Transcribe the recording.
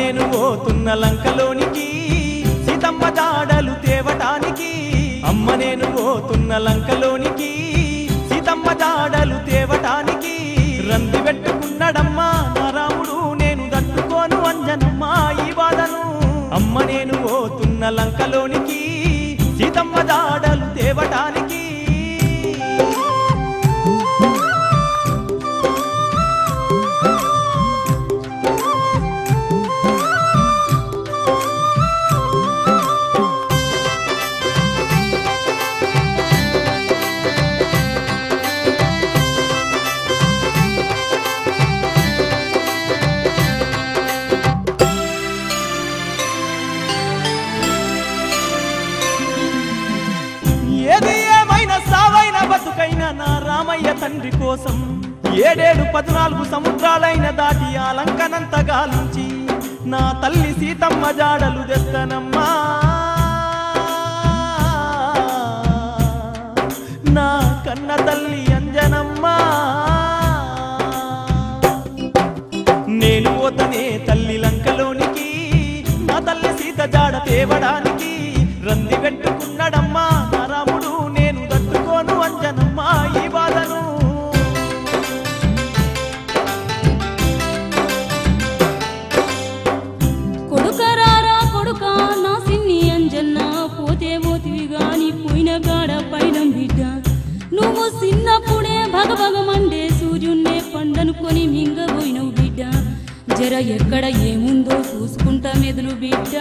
నేను పోతున్న లంకలోనికి సీతమ్మ జాడలు తేవటానికి అమ్మ నేను పోతున్న లంకలోనికి సీతమ్మ జాడలు తేవటానికి రంది పెట్టుకున్నాడమ్మా నా రాముడు నేను తట్టుకోను అంజనమ్మా ఈ బాధను అమ్మ నేను పోతున్న లంకలోనికి సీతమ్మ జాడలు తేవటానికి నా రామయ్య తండ్రి కోసం 7-14 సముద్రాలైన దాటి ఆ లంకనంత గాలించి నా తల్లి సీతమ్మ జాడలు తెస్తనమ్మా నా కన్న తల్లి అంజనమ్మా నేను పోతనే తల్లి లంకలోనికి నా తల్లి సీత జాడ తేవడానికి రంది పెట్టుకున్నాడమ్మా నా రాముడు నేను తట్టుకోను అంజనమ్మా ఈ బాధను కొడుకరారా కొడుక నా సిన్ని అంజన్న పోతే పోతివి గాని పోయిన గాడ పైన బిడ్డ నువ్వు చిన్నప్పుడే భగభగమండే సూర్యున్నే పండనుకొని మింగబోయినవు బిడ్డ జర ఎక్కడ ఏముందో చూసుకుంటా మెదులు బిడ్డ